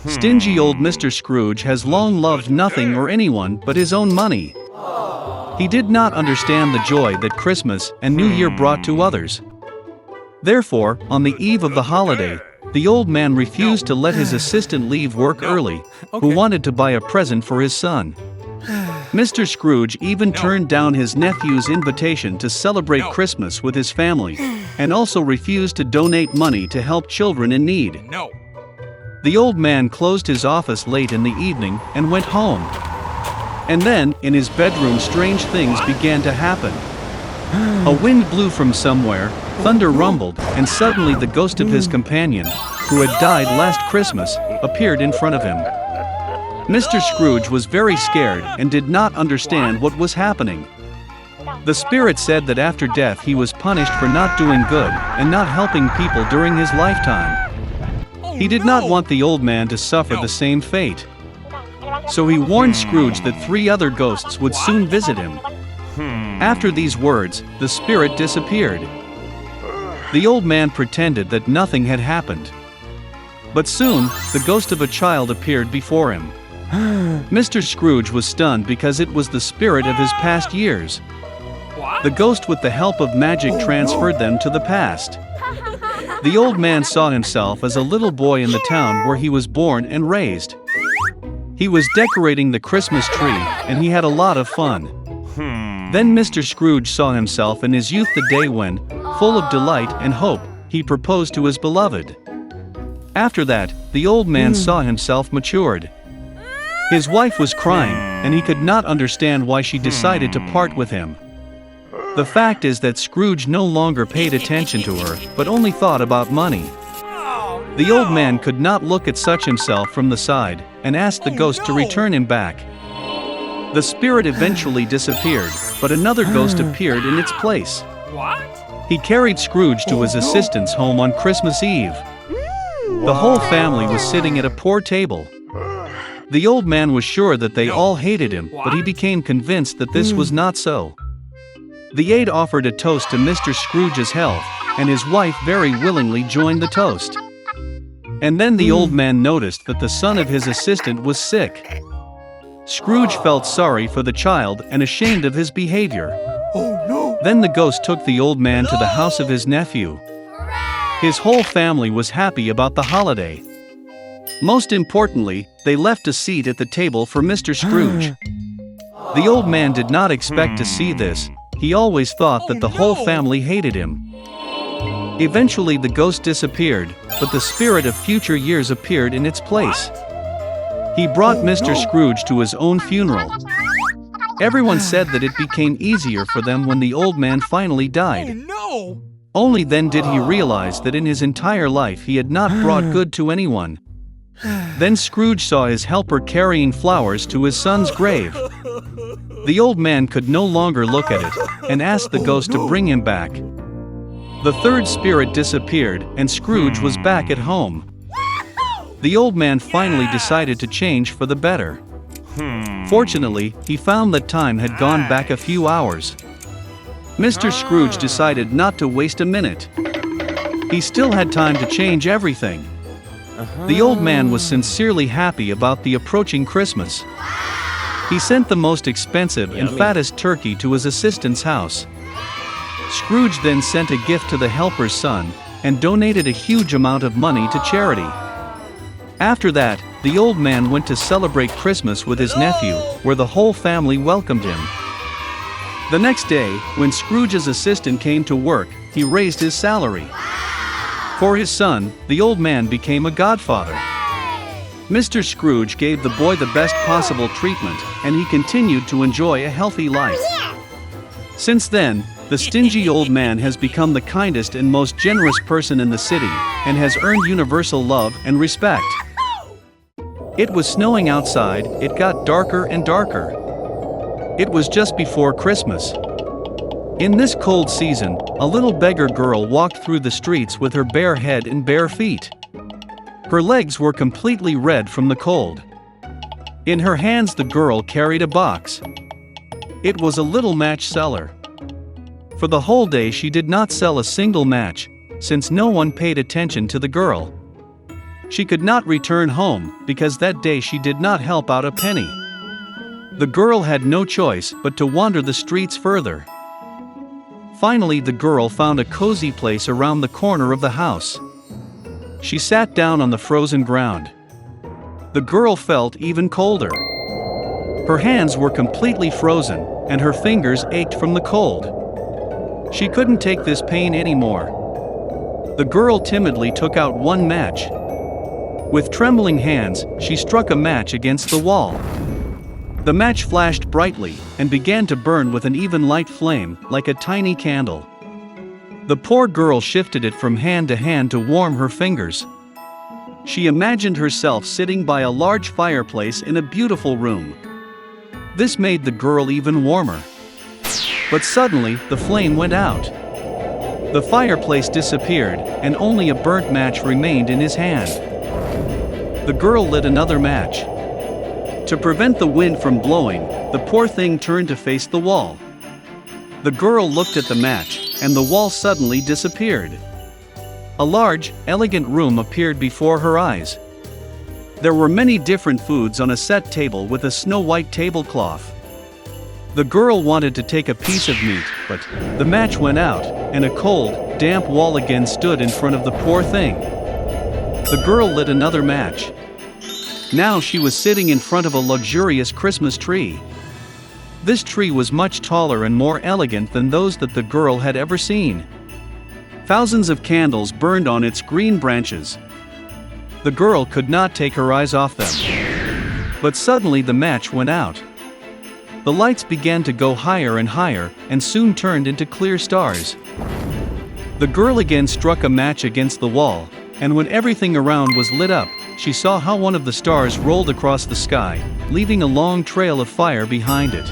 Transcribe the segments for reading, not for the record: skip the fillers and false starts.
Stingy old Mr. Scrooge has long loved nothing or anyone but his own money. He did not understand the joy that Christmas and New Year brought to others. Therefore, on the eve of the holiday, the old man refused to let his assistant leave work early, who wanted to buy a present for his son. Mr. Scrooge even turned down his nephew's invitation to celebrate Christmas with his family, and also refused to donate money to help children in need. The old man closed his office late in the evening and went home. And then, in his bedroom, strange things began to happen. A wind blew from somewhere, thunder rumbled, and suddenly the ghost of his companion, who had died last Christmas, appeared in front of him. Mr. Scrooge was very scared and did not understand what was happening. The spirit said that after death he was punished for not doing good and not helping people during his lifetime. He did not want the old man to suffer the same fate. So he warned Scrooge that 3 other ghosts would soon visit him. After these words, the spirit disappeared. The old man pretended that nothing had happened. But soon, the ghost of a child appeared before him. Mr. Scrooge was stunned because it was the spirit of his past years. The ghost, with the help of magic, transferred them to the past. The old man saw himself as a little boy in the town where he was born and raised. He was decorating the Christmas tree, and he had a lot of fun. Then Mr. Scrooge saw himself in his youth, the day when, full of delight and hope, he proposed to his beloved. After that, the old man saw himself matured. His wife was crying, and he could not understand why she decided to part with him. The fact is that Scrooge no longer paid attention to her, but only thought about money. The old man could not look at such himself from the side, and asked the ghost to return him back. The spirit eventually disappeared, but another ghost appeared in its place. He carried Scrooge to his assistant's home on Christmas Eve. The whole family was sitting at a poor table. The old man was sure that they all hated him, but he became convinced that this was not so. The aide offered a toast to Mr. Scrooge's health, and his wife very willingly joined the toast. And then the old man noticed that the son of his assistant was sick. Scrooge felt sorry for the child and ashamed of his behavior. Then the ghost took the old man to the house of his nephew. His whole family was happy about the holiday. Most importantly, they left a seat at the table for Mr. Scrooge. The old man did not expect to see this. He always thought that the whole family hated him. Eventually the ghost disappeared, but the spirit of future years appeared in its place. He brought Mr. Scrooge to his own funeral. Everyone said that it became easier for them when the old man finally died. Only then did he realize that in his entire life he had not brought good to anyone. Then Scrooge saw his helper carrying flowers to his son's grave. The old man could no longer look at it, and asked the ghost to bring him back. The third spirit disappeared, and Scrooge was back at home. The old man finally decided to change for the better. Fortunately, he found that time had gone back a few hours. Mr. Scrooge decided not to waste a minute. He still had time to change everything. The old man was sincerely happy about the approaching Christmas. He sent the most expensive and fattest turkey to his assistant's house. Scrooge then sent a gift to the helper's son, and donated a huge amount of money to charity. After that, the old man went to celebrate Christmas with his nephew, where the whole family welcomed him. The next day, when Scrooge's assistant came to work, he raised his salary. For his son, the old man became a godfather. Mr. Scrooge gave the boy the best possible treatment, and he continued to enjoy a healthy life. Since then, the stingy old man has become the kindest and most generous person in the city, and has earned universal love and respect. It was snowing outside. It got darker and darker. It was just before Christmas. In this cold season, a little beggar girl walked through the streets with her bare head and bare feet. Her legs were completely red from the cold. In her hands the girl carried a box. It was a little match seller. For the whole day she did not sell a single match, since no one paid attention to the girl. She could not return home because that day she did not help out a penny. The girl had no choice but to wander the streets further. Finally, the girl found a cozy place around the corner of the house. She sat down on the frozen ground. The girl felt even colder. Her hands were completely frozen, and her fingers ached from the cold. She couldn't take this pain anymore. The girl timidly took out one match. With trembling hands, she struck a match against the wall. The match flashed brightly and began to burn with an even light flame, like a tiny candle. The poor girl shifted it from hand to hand to warm her fingers. She imagined herself sitting by a large fireplace in a beautiful room. This made the girl even warmer. But suddenly, the flame went out. The fireplace disappeared, and only a burnt match remained in his hand. The girl lit another match. To prevent the wind from blowing, the poor thing turned to face the wall. The girl looked at the match, and the wall suddenly disappeared. A large, elegant room appeared before her eyes. There were many different foods on a set table with a snow-white tablecloth. The girl wanted to take a piece of meat, but the match went out, and a cold, damp wall again stood in front of the poor thing. The girl lit another match. Now she was sitting in front of a luxurious Christmas tree. This tree was much taller and more elegant than those that the girl had ever seen. Thousands of candles burned on its green branches. The girl could not take her eyes off them. But suddenly the match went out. The lights began to go higher and higher, and soon turned into clear stars. The girl again struck a match against the wall, and when everything around was lit up, she saw how one of the stars rolled across the sky, leaving a long trail of fire behind it.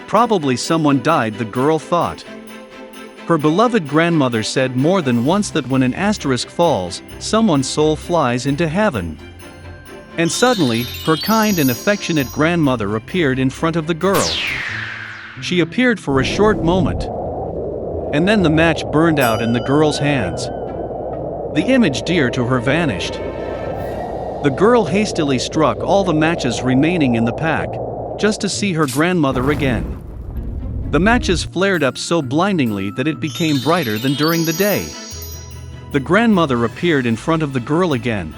Probably someone died, the girl thought. Her beloved grandmother said more than once that when an asterisk falls, someone's soul flies into heaven. And suddenly, her kind and affectionate grandmother appeared in front of the girl. She appeared for a short moment. And then the match burned out in the girl's hands. The image dear to her vanished. The girl hastily struck all the matches remaining in the pack, just to see her grandmother again. The matches flared up so blindingly that it became brighter than during the day. The grandmother appeared in front of the girl again.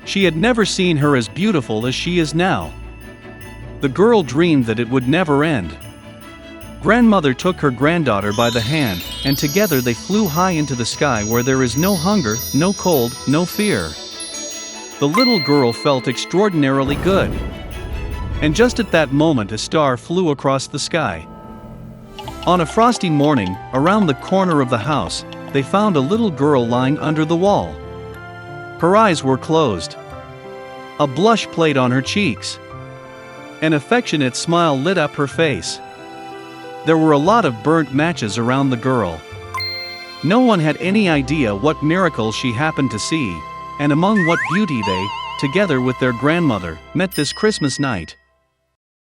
She had never seen her as beautiful as she is now. The girl dreamed that it would never end. Grandmother took her granddaughter by the hand, and together they flew high into the sky where there is no hunger, no cold, no fear. The little girl felt extraordinarily good. And just at that moment a star flew across the sky. On a frosty morning, around the corner of the house, they found a little girl lying under the wall. Her eyes were closed. A blush played on her cheeks. An affectionate smile lit up her face. There were a lot of burnt matches around the girl. No one had any idea what miracle she happened to see, and among what beauty they, together with their grandmother, met this Christmas night.